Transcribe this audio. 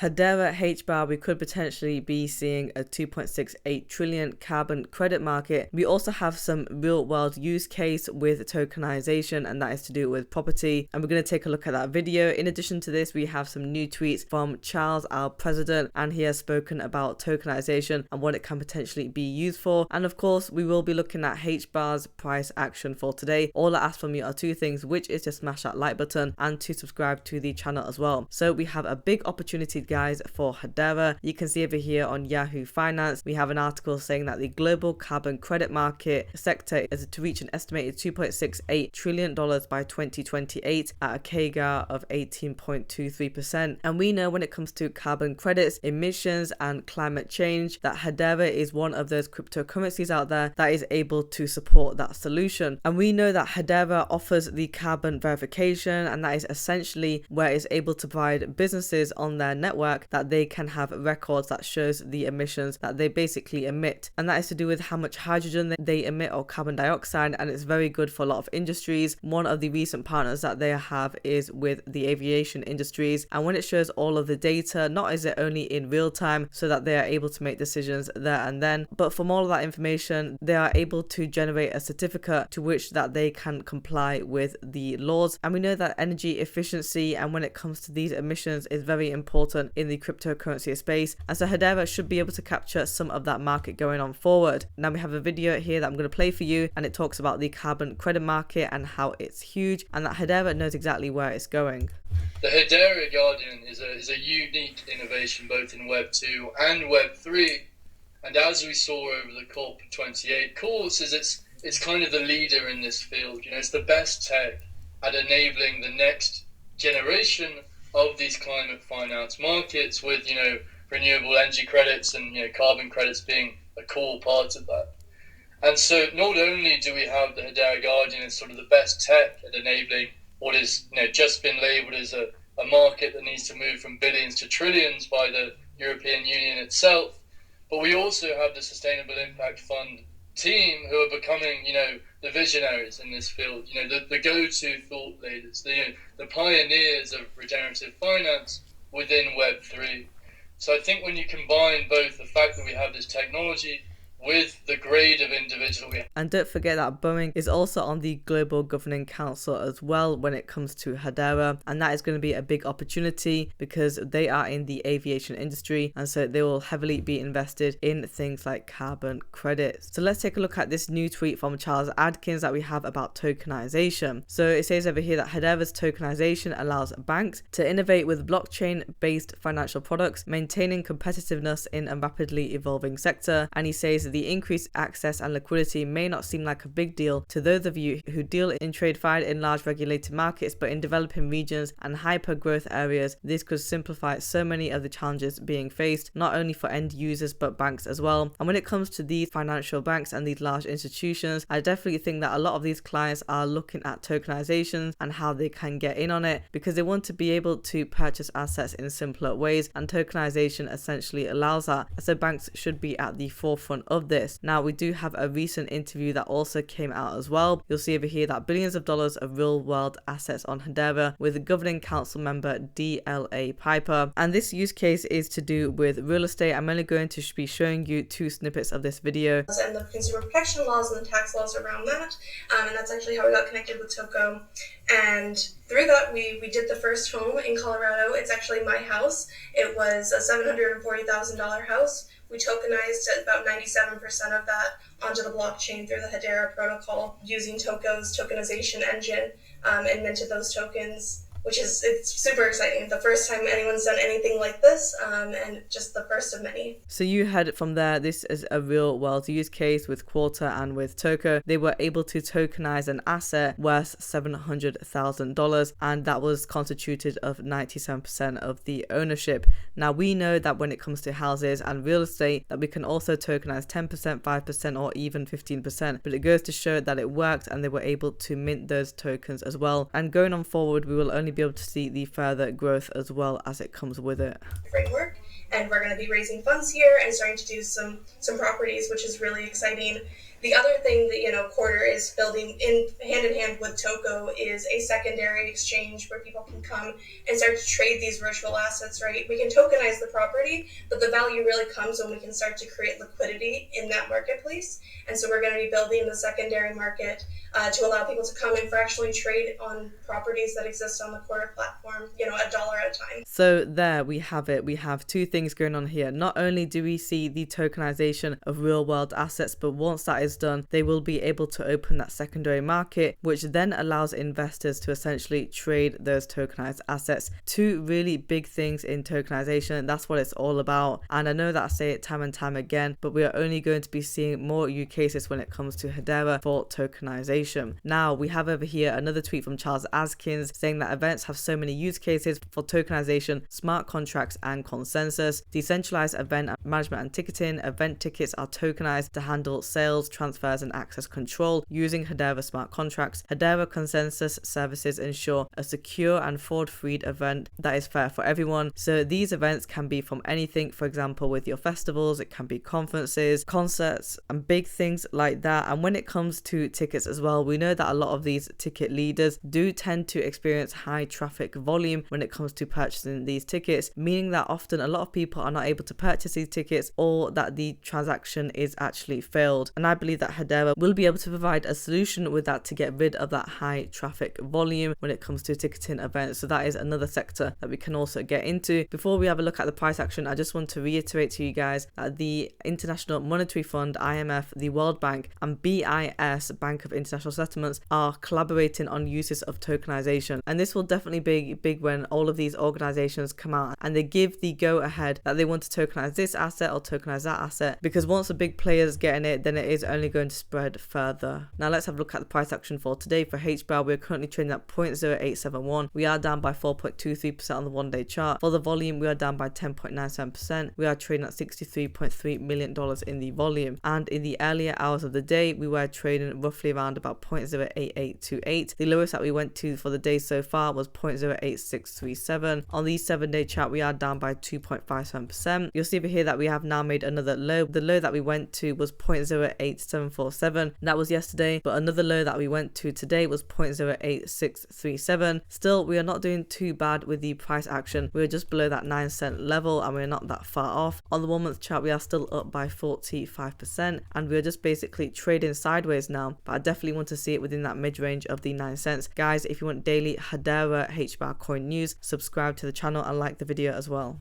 Hedera Hbar, we could potentially be seeing a 2.68 trillion carbon credit market. We also have some real world use case with tokenization, and that is to do with property. And we're going to take a look at that video. In addition to this, we have some new tweets from Charles, our president, and he has spoken about tokenization and what it can potentially be used for. And of course, we will be looking at HBAR's price action for today. All I ask from you are two things, which is to smash that like button and to subscribe to the channel as well. So we have a big opportunity, guys, for Hedera. You can see over here on Yahoo Finance, we have an article saying that the global carbon credit market sector is to reach an estimated $2.68 trillion by 2028 at a CAGR of 18.23%. And we know when it comes to carbon credits, emissions, and climate change, that Hedera is one of those cryptocurrencies out there that is able to support that solution. And we know that Hedera offers the carbon verification, and that is essentially where it's able to provide businesses on their network that they can have records that shows the emissions that they basically emit, and that is to do with how much hydrogen they emit or carbon dioxide. And it's very good for a lot of industries. One of the recent partners that they have is with the aviation industries, and when it shows all of the data, not is it only in real time so that they are able to make decisions there and then, but from all of that information they are able to generate a certificate to which that they can comply with the laws. And we know that energy efficiency, and when it comes to these emissions, is very important in the cryptocurrency space, and so Hedera should be able to capture some of that market going on forward. Now we have a video here that I'm going to play for you, and it talks about the carbon credit market and how it's huge, and that Hedera knows exactly where it's going. The Hedera Guardian is a unique innovation both in Web 2 and Web 3, and as we saw over the COP28 course, it's kind of the leader in this field. You know, it's the best tech at enabling the next generation of these climate finance markets, with, you know, renewable energy credits and, you know, carbon credits being a core part of that. And so not only do we have the Hedera Guardian as sort of the best tech at enabling what is, you know, just been labeled as a market that needs to move from billions to trillions by the European Union itself, but we also have the Sustainable Impact Fund team who are becoming, you know, the visionaries in this field, you know, the go-to thought leaders, the pioneers of regenerative finance within Web3. So I think when you combine both the fact that we have this technology with the grade of individual we have. And don't forget that Boeing is also on the Global Governing Council as well when it comes to Hedera, and that is going to be a big opportunity because they are in the aviation industry, and so they will heavily be invested in things like carbon credits. So let's take a look at this new tweet from Charles Atkins that we have about tokenization. So it says over here that Hedera's tokenization allows banks to innovate with blockchain-based financial products, maintaining competitiveness in a rapidly evolving sector. And he says the increased access and liquidity may not seem like a big deal to those of you who deal in TradeFi in large regulated markets, but in developing regions and hyper growth areas, this could simplify so many of the challenges being faced, not only for end users but banks as well. And when it comes to these financial banks and these large institutions, I definitely think that a lot of these clients are looking at tokenizations and how they can get in on it, because they want to be able to purchase assets in simpler ways, and tokenization essentially allows that. So banks should be at the forefront of this. Now we do have a recent interview that also came out as well. You'll see over here that billions of dollars of real world assets on Hedera with the governing council member DLA Piper, and this use case is to do with real estate. I'm only going to be showing you two snippets of this video. And the consumer protection laws and the tax laws around that, and that's actually how we got connected with Toko. And through that, we did the first home in Colorado. It's actually my house. It was a $740,000 house. We tokenized about 97% of that onto the blockchain through the Hedera protocol using Toko's tokenization engine, and minted those tokens, which is, it's super exciting. The first time anyone's done anything like this, and just the first of many. So you heard it from there. This is a real world use case with Quarter and with Toko. They were able to tokenize an asset worth $700,000, and that was constituted of 97% of the ownership. Now we know that when it comes to houses and real estate, that we can also tokenize 10%, 5%, or even 15%, but it goes to show that it worked and they were able to mint those tokens as well. And going on forward, we will only be able to see the further growth as well as it comes with it. Framework, and we're going to be raising funds here and starting to do some properties, which is really exciting. The other thing that, Quarter is building in hand with Toko is a secondary exchange where people can come and start to trade these virtual assets, right? We can tokenize the property, but the value really comes when we can start to create liquidity in that marketplace. And so we're going to be building the secondary market to allow people to come and fractionally trade on properties that exist on the Quarter platform, $1 at a time. So there we have it. We have two things going on here. Not only do we see the tokenization of real world assets, but once that is done, they will be able to open that secondary market, which then allows investors to essentially trade those tokenized assets. Two really big things in tokenization. That's what it's all about. And I know that I say it time and time again, but we are only going to be seeing more use cases when it comes to Hedera for tokenization. Now we have over here another tweet from Charles Atkins saying that events have so many use cases for tokenization, smart contracts and consensus. Decentralized event management and ticketing. Event tickets are tokenized to handle sales, transfers and access control using Hedera smart contracts. Hedera consensus services ensure a secure and fraud-free event that is fair for everyone. So these events can be from anything, for example with your festivals, it can be conferences, concerts and big things like that. And when it comes to tickets as well, we know that a lot of these ticket leaders do tend to experience high traffic volume when it comes to purchasing these tickets, meaning that often a lot of people are not able to purchase these tickets or that the transaction is actually failed. And I believe that Hedera will be able to provide a solution with that to get rid of that high traffic volume when it comes to ticketing events. So that is another sector that we can also get into. Before we have a look at the price action, I just want to reiterate to you guys that the International Monetary Fund, IMF, the World Bank and BIS, Bank of International Settlements, are collaborating on uses of tokenization. And this will definitely be big when all of these organizations come out and they give the go ahead that they want to tokenize this asset or tokenize that asset, because once the big players get in it, then it is only going to spread further. Now let's have a look at the price action for today. For HBAR, we're currently trading at 0.0871. We are down by 4.23% on the 1-day chart. For the volume, we are down by 10.97%. We are trading at $63.3 million in the volume. And in the earlier hours of the day, we were trading roughly around about 0.08828. The lowest that we went to for the day so far was 0.08637. On the 7-day chart, we are down by 2.57%. You'll see over here that we have now made another low. The low that we went to was 0.08747. That was yesterday, but another low that we went to today was 0.08637. Still, we are not doing too bad with the price action. We're just below that 9-cent level and we're not that far off. On the 1-month chart, we are still up by 45% and we're just basically trading sideways now, but I definitely want to see it within that mid-range of the 9 cents. Guys, if you want daily Hedera HBAR coin news, subscribe to the channel and like the video as well.